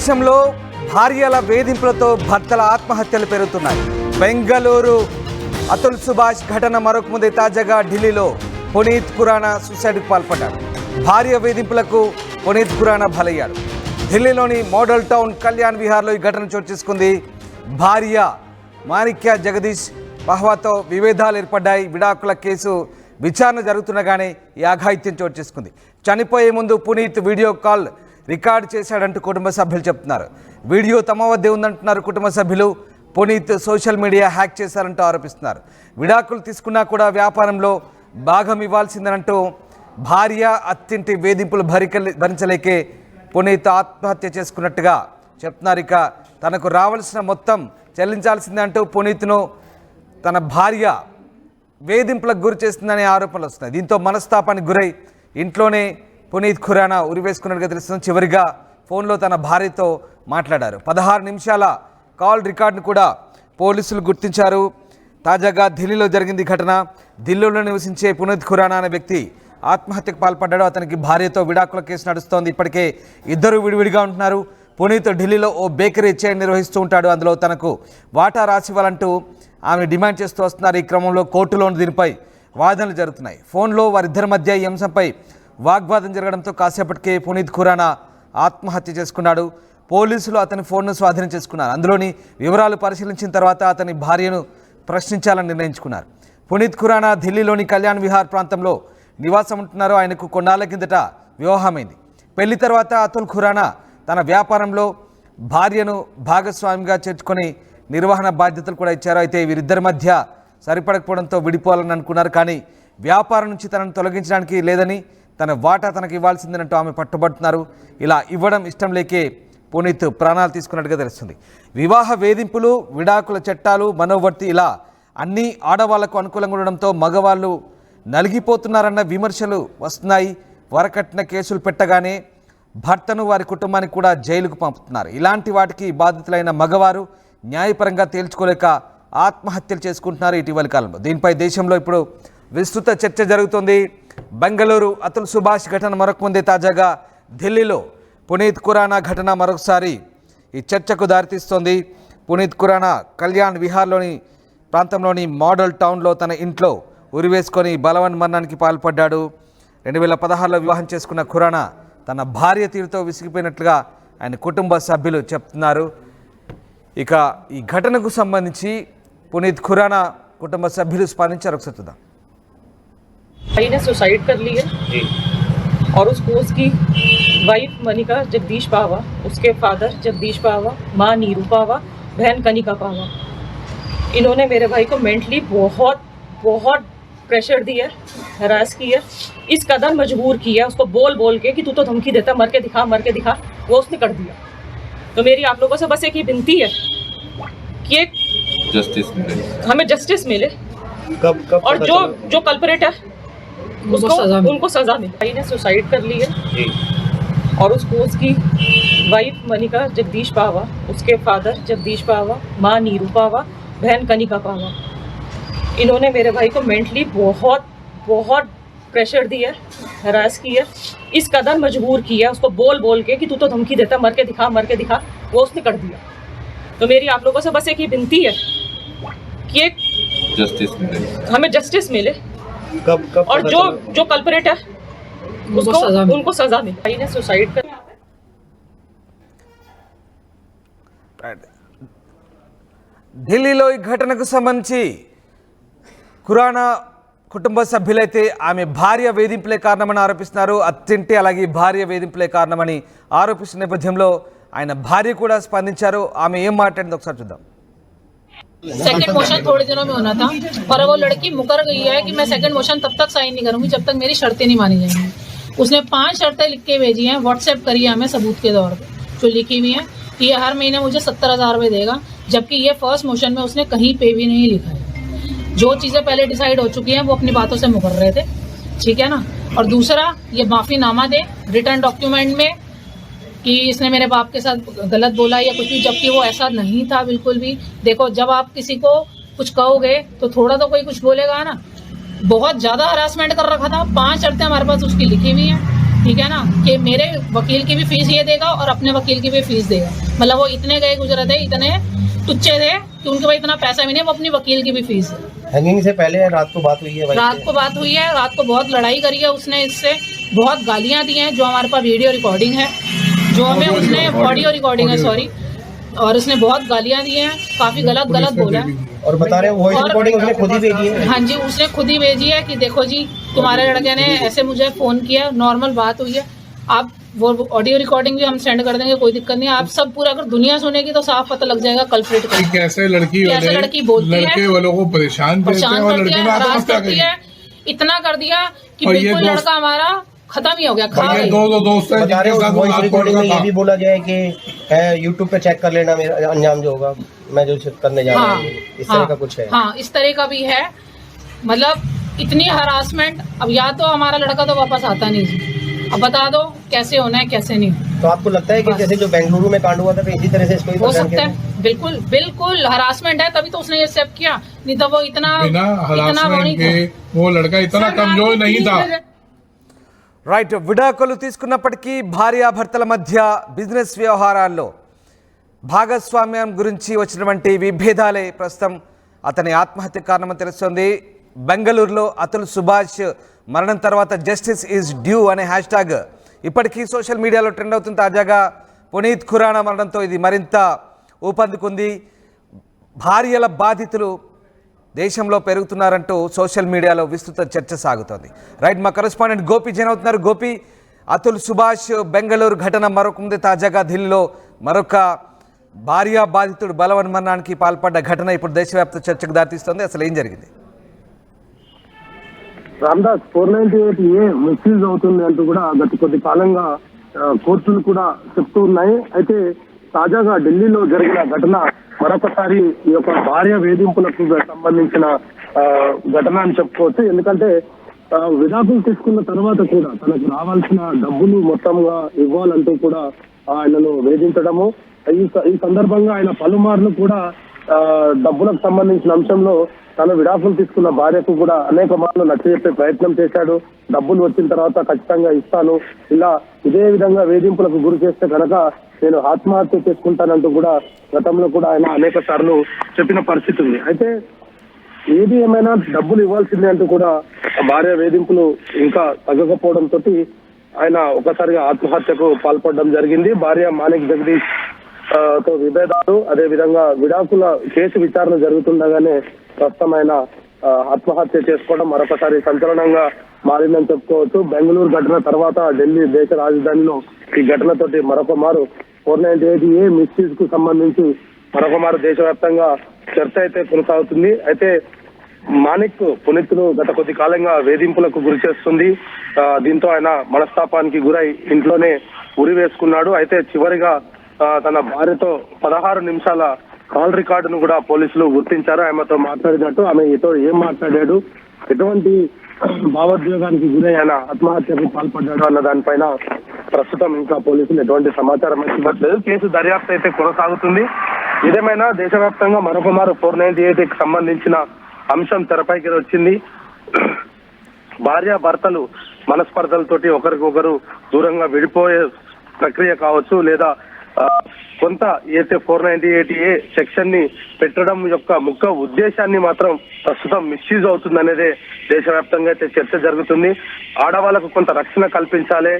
దేశంలో భార్యల వేధింపులతో భర్తల ఆత్మహత్యలు పెరుగుతున్నాయి. బెంగళూరు అతుల్ సుభాష్ ఘటన మరొక ముందే తాజాగా ఢిల్లీలో పునీత్ ఖురానా సూసైడ్కు పాల్పడ్డాడు. భార్య వేధింపులకు పునీత్ ఖురానా బలయ్యాడు. ఢిల్లీలోని మోడల్ టౌన్ కళ్యాణ్ విహార్లో ఈ ఘటన చోటు చేసుకుంది. భార్య మాణిక్య జగదీష్ పహ్వాతో విభేదాలు ఏర్పడ్డాయి. విడాకుల కేసు విచారణ జరుగుతుండగానే ఈ అఘాయిత్యం చోటు చేసుకుంది. చనిపోయే ముందు పునీత్ వీడియో కాల్ రికార్డు చేశాడంటూ కుటుంబ సభ్యులు చెప్తున్నారు. వీడియో తమ వద్దే ఉందంటున్నారు కుటుంబ సభ్యులు. పునీత్ సోషల్ మీడియా హ్యాక్ చేశారంటూ ఆరోపిస్తున్నారు. విడాకులు తీసుకున్నా కూడా వ్యాపారంలో భాగం ఇవ్వాల్సిందనంటూ భార్య అత్తింటి వేధింపులు భరించలేకే పునీత్ ఆత్మహత్య చేసుకున్నట్టుగా చెప్తున్నారు. ఇక తనకు రావాల్సిన మొత్తం చెల్లించాల్సిందంటూ పునీత్ను తన భార్య వేధింపులకు గురి చేస్తుందనే ఆరోపణలు వస్తున్నాయి. దీంతో మనస్తాపానికి గురై ఇంట్లోనే పునీత్ ఖురానా ఉరివేసుకున్నట్టుగా తెలుస్తుంది. చివరిగా ఫోన్లో తన భార్యతో మాట్లాడారు. 16 నిమిషాల కాల్ రికార్డును కూడా పోలీసులు గుర్తించారు. తాజాగా ఢిల్లీలో జరిగింది ఘటన. ఢిల్లీలో నివసించే పునీత్ ఖురానా అనే వ్యక్తి ఆత్మహత్యకు పాల్పడ్డాడు. అతనికి భార్యతో విడాకుల కేసు నడుస్తోంది. ఇప్పటికే ఇద్దరు విడివిడిగా ఉంటున్నారు. పునీత్ ఢిల్లీలో ఓ బేకరీ చైన్ నిర్వహిస్తూ ఉంటాడు. అందులో తనకు వాటా రాసివ్వాలంటూ ఆమె డిమాండ్ చేస్తూ వస్తున్నారు. ఈ క్రమంలో కోర్టులోని దీనిపై వాదనలు జరుగుతున్నాయి. ఫోన్లో వారిద్దరి మధ్య ఈ అంశంపై వాగ్వాదం జరగడంతో కాసేపటికే పునీత్ ఖురానా ఆత్మహత్య చేసుకున్నాడు. పోలీసులు అతని ఫోన్ను స్వాధీనం చేసుకున్నారు. అందులోని వివరాలు పరిశీలించిన తర్వాత అతని భార్యను ప్రశ్నించాలని నిర్ణయించుకున్నారు. పునీత్ ఖురానా ఢిల్లీలోని కళ్యాణ్ విహార్ ప్రాంతంలో నివాసం ఉంటున్నారు. ఆయనకు కొన్నాళ్ల కిందట వివాహమైంది. పెళ్లి తర్వాత అతుల్ ఖురానా తన వ్యాపారంలో భార్యను భాగస్వామిగా చేర్చుకొని నిర్వహణ బాధ్యతలు కూడా ఇచ్చారు. అయితే వీరిద్దరి మధ్య సరిపడకపోవడంతో విడిపోవాలని అనుకున్నారు. కానీ వ్యాపారం నుంచి తనను తొలగించడానికి లేదని, తన వాటా తనకు ఇవ్వాల్సిందేనంటూ ఆమె పట్టుబడుతున్నారు. ఇలా ఇవ్వడం ఇష్టం లేకే పునీత్ ప్రాణాలు తీసుకున్నట్టుగా తెలుస్తుంది. వివాహ వేధింపులు, విడాకుల చట్టాలు, మనోవర్తి ఇలా అన్నీ ఆడవాళ్లకు అనుకూలంగా ఉండడంతో మగవాళ్ళు నలిగిపోతున్నారన్న విమర్శలు వస్తున్నాయి. వరకట్న కేసులు పెట్టగానే భర్తను వారి కుటుంబానికి కూడా జైలుకు పంపుతున్నారు. ఇలాంటి వాటికి బాధితులైన మగవారు న్యాయపరంగా తేల్చుకోలేక ఆత్మహత్యలు చేసుకుంటున్నారు ఇటీవలి కాలంలో. దీనిపై దేశంలో ఇప్పుడు విస్తృత చర్చ జరుగుతోంది. బెంగళూరు అతుల్ సుభాష్ ఘటన మరొక ముందే తాజాగా ఢిల్లీలో పునీత్ ఖురానా ఘటన మరొకసారి ఈ చర్చకు దారితీస్తోంది. పునీత్ ఖురానా కళ్యాణ్ విహార్లోని ప్రాంతంలోని మోడల్ టౌన్లో తన ఇంట్లో ఉరివేసుకొని బలవన్మరణానికి పాల్పడ్డాడు. 2016లో వివాహం చేసుకున్న ఖురానా తన భార్య తీరుతో విసిగిపోయినట్లుగా ఆయన కుటుంబ సభ్యులు చెప్తున్నారు. ఇక ఈ ఘటనకు సంబంధించి పునీత్ ఖురానా కుటుంబ సభ్యులు స్పందించారు. ఒకసారి చూద్దాం. भाई ने सुसाइड कर ली है और उसको उसकी वाइफ मनिका जगदीश पावा, उसके फादर जगदीश पावा, माँ नीरू पावा, बहन कनिका पावा, इन्होंने मेरे भाई को मेंटली बहुत बहुत प्रेशर दिया, हरास किया, इस कदर मजबूर किया उसको बोल बोल के कि तू तो धमकी देता, मर के दिखा, वो उसने कर दिया. तो मेरी आप लोगों से बस एक ही विनती है कि एक हमें जस्टिस मिले कब और जो कल्परेट है उनको सजा मिले. भाई ने सुसाइड कर ली है और उसको उसकी वाइफ मनिका जगदीश पावा, उसके फादर जगदीश पावा, माँ नीरू पावा, बहन कनिका पावा, इन्होंने मेरे भाई को मेंटली बहुत बहुत प्रेशर दिया, हरास किया, इस कदर मजबूर किया उसको बोल बोल के कि तू तो धमकी देता, मर के दिखा, वो उसने कर दिया. तो मेरी आप लोगों से बस एक ही विनती है कि एक हमें जस्टिस मिले कब और जो कल्परेट है उनको सजा मिले. भाई ने सुसाइड कर ఢిల్లీలో ఈ ఘటనకు సంబంధించి ఖురానా కుటుంబ సభ్యులైతే ఆమె భార్య వేధింపులే కారణమని ఆరోపిస్తున్నారు. అత్తింటి అలాగే భార్య వేధింపులే కారణమని ఆరోపిస్తున్న నేపథ్యంలో ఆయన భార్య కూడా స్పందించారు. ఆమె ఏం మాట్లాడిందో ఒకసారి చూద్దాం. सेकंड मोशन थोड़े दिनों में होना था पर वो लड़की मुकर गई है कि मैं सेकंड मोशन तब तक साइन नहीं करूंगी जब तक मेरी शर्तें नहीं मानी जाएंगी. उसने 5 शर्तें लिख के भेजी हैं, व्हाट्सएप करी है हमें सबूत के तौर पे, जो लिखी हुई है कि ये हर महीने मुझे 70,000 रुपये देगा, जबकि ये फर्स्ट मोशन में उसने कहीं पे भी नहीं लिखा है. जो चीज़ें पहले डिसाइड हो चुकी हैं वो अपनी बातों से मुकर रहे थे, ठीक है ना. और दूसरा ये माफ़ीनामा दे रिटर्न डॉक्यूमेंट में कि इसने मेरे बाप के साथ गलत बोला या कुछ भी, जबकि वो ऐसा नहीं था बिल्कुल भी. देखो जब आप किसी को कुछ कहोगे तो थोड़ा तो कोई कुछ बोलेगा ना. बहुत ज़्यादा हरासमेंट कर रखा था. 5 शर्तें हमारे पास उसकी लिखी हुई हैं. ठीक है ना, कि मेरे वकील की भी फीस ये देगा और अपने वकील की भी फीस देगा। मतलब वो इतने गए गुजरे थे, इतने तुच्छे थे कि उनके पास इतना पैसा भी नहीं, वो अपनी वकील की भी फीस है। हैंगिंग से पहले रात को बात हुई है? रात को बात हुई है, रात को बहुत लड़ाई करी है उसने, इससे बहुत गालियां दी हैं, जो हमारे पास वीडियो रिकॉर्डिंग है, जो हमें उसने ऑडियो रिकॉर्डिंग है सॉरी, और उसने बहुत गालियां दी हैं, काफी गलत बोला है। और बता रहे हैं वॉइस रिकॉर्डिंग उसने खुद ही भेजी है? हाँ जी, उसने खुद ही भेजी है कि देखो जी तुम्हारे लड़के ने ऐसे मुझे फोन किया, नॉर्मल बात हुई है, आप वो ऑडियो रिकॉर्डिंग भी हम सेंड कर देंगे, कोई दिक्कत नहीं है। आप सब पूरा अगर दुनिया सुनेगी तो साफ पता लग जाएगा कल्प्रिट का। कैसे लड़की बोलती है, लड़के वालों को परेशान करती है और लड़के में आत्महत्या करती है। इतना कर दिया कि बिल्कुल लड़का हमारा खत्म ही हो गया, खा गए। दो दोस्त हैं बता रहे हैं वॉइस रिकॉर्डिंग में ये भी बोला गया है कि यूट्यूब पे चेक कर लेना मेरा अंजाम जो होगा, मैं जो करने जा रहा हूँ, इस तरह का कुछ है। हाँ, इस तरह का भी है। मतलब इतनी हरासमेंट, अब या तो हमारा लड़का तो वापस आता नहीं जी, अब बता दो कैसे होना है कैसे नहीं। तो आपको लगता है कि जैसे जो बेंगलुरु में कांड हुआ था इसी तरह से इसको हो सकता है? बिल्कुल बिल्कुल हरासमेंट है, तभी तो उसने ये एक्सेप्ट किया, नहीं तो वो इतना हरासमेंट के वो लड़का इतना कमजोर नहीं था। రైట్, విడాకులు తీసుకున్నప్పటికీ భార్యాభర్తల మధ్య బిజినెస్ వ్యవహారాల్లో భాగస్వామ్యం గురించి వచ్చినటువంటి విభేదాలే ప్రస్తుతం అతని ఆత్మహత్య కారణమని తెలుస్తోంది. బెంగళూరులో అతుల్ సుభాష్ మరణం తర్వాత జస్టిస్ ఈజ్ డ్యూ అనే హ్యాష్ ట్యాగ్ ఇప్పటికీ సోషల్ మీడియాలో ట్రెండ్ అవుతుంది. తాజాగా పునీత్ ఖురానా మరణంతో ఇది మరింత ఊపందుకుంది. భార్యల బాధితులు దేశంలో పెరుగుతున్నారంటూ సోషల్ మీడియాలో విస్తృత చర్చ సాగుతోంది. రైట్, మా కరెస్పాండెంట్ గోపి జైన్ అవుతున్నారు. గోపి, అతుల్ సుభాష్ బెంగళూరు ఘటన మరొక ముందే తాజాగా ఢిల్లీలో మరొక భార్య బాధితుడు బలవన్మరణానికి పాల్పడ్డ ఘటన ఇప్పుడు దేశవ్యాప్త చర్చకు దారితీస్తోంది. అసలు ఏం జరిగింది? రామ్దాస్ 498A మిస్యూజ్ అవుతుంది అంటూ కూడా గత కొద్ది కాలంగా కోర్టులు కూడా చెప్తూ ఉన్నాయి. అయితే తాజాగా ఢిల్లీలో జరిగిన ఘటన మరొకసారి ఈ యొక్క భార్య వేధింపులకు సంబంధించిన ఘటన అని చెప్పుకోవచ్చు. ఎందుకంటే విడాకులు తీసుకున్న తర్వాత కూడా తనకు రావాల్సిన డబ్బులు మొత్తంగా ఇవ్వాలంటూ కూడా ఆయనను వేధించడము, ఈ సందర్భంగా ఆయన పలుమార్లు కూడా డబ్బులకు సంబంధించిన అంశంలో తను విడాకులు తీసుకున్న భార్యకు కూడా అనేక మార్లు నచ్చజెప్పే ప్రయత్నం చేశాడు. డబ్బులు వచ్చిన తర్వాత ఖచ్చితంగా ఇస్తాను, ఇలా ఇదే విధంగా వేధింపులకు గురి చేస్తే కనుక నేను ఆత్మహత్య చేసుకుంటానంటూ కూడా గతంలో కూడా ఆయన అనేక సార్లు చెప్పిన పరిస్థితి ఉంది. అయితే ఏది ఏమైనా డబ్బులు ఇవ్వాల్సిందే అంటూ కూడా భార్య వేధింపులు ఇంకా తగ్గకపోవడంతో ఆయన ఒకసారిగా ఆత్మహత్యకు పాల్పడడం జరిగింది. భార్య మాణిక్ జగదీష్ తో విభేదాలు, అదే విధంగా విడాకుల కేసు విచారణ జరుగుతుండగానే ప్రస్తుతం ఆయన ఆత్మహత్య చేసుకోవడం మరొకసారి సంచలనంగా మారిందని చెప్పుకోవచ్చు. బెంగళూరు ఘటన తర్వాత ఢిల్లీ దేశ రాజధానిలో ఈ ఘటనతోటి మరొక మారు 498A మిస్యూజ్ కు సంబంధించి మరొక మారు దేశవ్యాప్తంగా చర్చ అయితే కొనసాగుతుంది. అయితే మాణిక్ పునీత్ను గత కొద్ది కాలంగా వేధింపులకు గురి చేస్తుంది. దీంతో ఆయన మనస్తాపానికి గురై ఇంట్లోనే ఉరి వేసుకున్నాడు. అయితే చివరిగా తన భార్యతో 16 నిమిషాల కాల్ రికార్డును కూడా పోలీసులు గుర్తించారు. ఆమెతో మాట్లాడినట్టు, ఆమె ఇతో ఏం మాట్లాడాడు, ఎటువంటి భావోద్వేగానికి గురై ఆయన ఆత్మహత్యకు పాల్పడ్డాడు అన్న దానిపైన ప్రస్తుతం ఇంకా పోలీసులు ఎటువంటి సమాచారం ఇవ్వట్లేదు. కేసు దర్యాప్తు అయితే కొనసాగుతుంది. ఇదేమైనా దేశవ్యాప్తంగా మరొక మారు 498కి సంబంధించిన అంశం తెరపైకి వచ్చింది. భార్య భర్తలు మనస్పర్ధలతోటి ఒకరికొకరు దూరంగా విడిపోయే ప్రక్రియ కావచ్చు, లేదా కొంత ఏదైతే 498A సెక్షన్ ని పెట్టడం యొక్క ముఖ్య ఉద్దేశాన్ని మాత్రం ప్రస్తుతం మిస్యూజ్ అవుతుందనేదే దేశవ్యాప్తంగా అయితే చర్చ జరుగుతుంది. ఆడవాళ్లకు కొంత రక్షణ కల్పించాలి,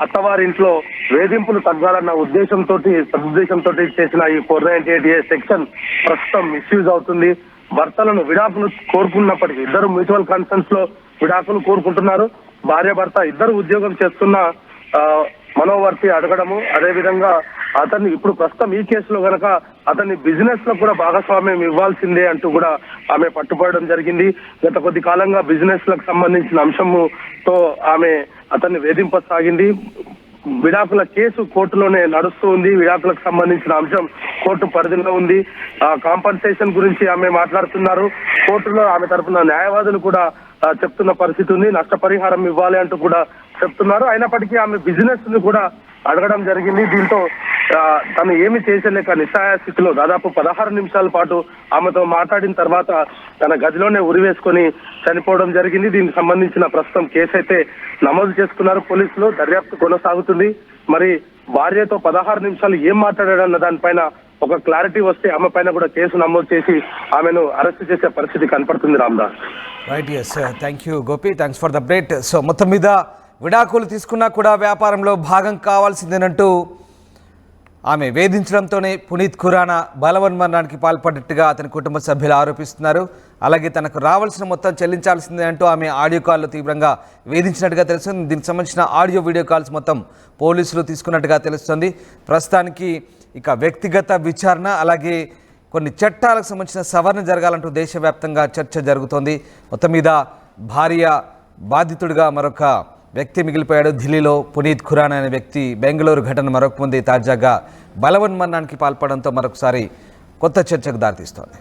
అత్తవారింట్లో వేధింపులు తగ్గాలన్న సదుద్దేశంతో చేసిన ఈ 498A సెక్షన్ ప్రస్తుతం మిస్యూజ్ అవుతుంది. భర్తలను విడాకులు కోరుకున్నప్పటికీ ఇద్దరు మ్యూచువల్ కన్సర్న్స్ లో విడాకులు కోరుకుంటున్నారు. భార్య భర్త ఇద్దరు ఉద్యోగం చేస్తున్న మనోవర్తి అడగడము, అదే విధంగా అతన్ని ఇప్పుడు ప్రస్తుతం ఈ కేసులో గనక అతన్ని బిజినెస్ లో కూడా భాగస్వామ్యం ఇవ్వాల్సిందే అంటూ కూడా ఆమె పట్టుబడడం జరిగింది. గత కొద్ది కాలంగా బిజినెస్ లకు సంబంధించిన అంశంతో ఆమె అతన్ని వేధింపసాగింది. విడాకుల కేసు కోర్టులోనే నడుస్తూ ఉంది. విడాకులకు సంబంధించిన అంశం కోర్టు పరిధిలో ఉంది. కాంపన్సేషన్ గురించి ఆమె మాట్లాడుతున్నారు. కోర్టులో ఆమె తరఫున న్యాయవాదులు కూడా చెప్తున్న పరిస్థితి ఉంది. నష్టపరిహారం ఇవ్వాలి అంటూ కూడా చెప్తున్నారు. అయినప్పటికీ ఆమె బిజినెస్ ని కూడా అడగడం జరిగింది. దీంతో తను ఏమి చేసలేక నిస్సహాయ స్థితిలో దాదాపు 16 నిమిషాల పాటు ఆమెతో మాట్లాడిన తర్వాత తన గదిలోనే ఉరివేసుకొని చనిపోవడం జరిగింది. దీనికి సంబంధించిన ప్రస్తుతం కేసు అయితే నమోదు చేసుకున్నారు పోలీసులు. దర్యాప్తు కొనసాగుతుంది. మరి భార్యతో 16 నిమిషాలు ఏం మాట్లాడాడన్న దానిపైన ఒక క్లారిటీ వస్తే ఆమె పైన కూడా కేసు నమోదు చేసి ఆమెను అరెస్ట్ చేసే పరిస్థితి కనపడుతుంది. Ramdas. Right, yes, thank you Gopi, thanks for the update. So మొత్తం మీద విడాకులు తీసుకున్నా కూడా వ్యాపారంలో భాగం కావాల్సిందేనంటూ ఆమె వేధించడంతోనే పునీత్ ఖురానా బలవన్మరణానికి పాల్పడ్డట్టుగా అతని కుటుంబ సభ్యులు ఆరోపిస్తున్నారు. అలాగే తనకు రావాల్సిన మొత్తం చెల్లించాల్సిందే అంటూ ఆమె ఆడియో కాల్లో తీవ్రంగా వేధించినట్టుగా తెలుస్తుంది. దీనికి సంబంధించిన ఆడియో వీడియో కాల్స్ మొత్తం పోలీసులు తీసుకున్నట్టుగా తెలుస్తుంది. ప్రస్తుతానికి ఇక వ్యక్తిగత విచారణ అలాగే కొన్ని చట్టాలకు సంబంధించిన సవరణ జరగాలంటూ దేశవ్యాప్తంగా చర్చ జరుగుతోంది. మొత్తం మీద భార్య బాధితుడిగా మరొక వ్యక్తి మిగిలిపోయాడు. ఢిల్లీలో పునీత్ ఖురానా అనే వ్యక్తి బెంగళూరు ఘటన మరొక ముందే తాజాగా బలవన్మరణానికి పాల్పడంతో మరొకసారి కొత్త చర్చకు దారితీస్తోంది.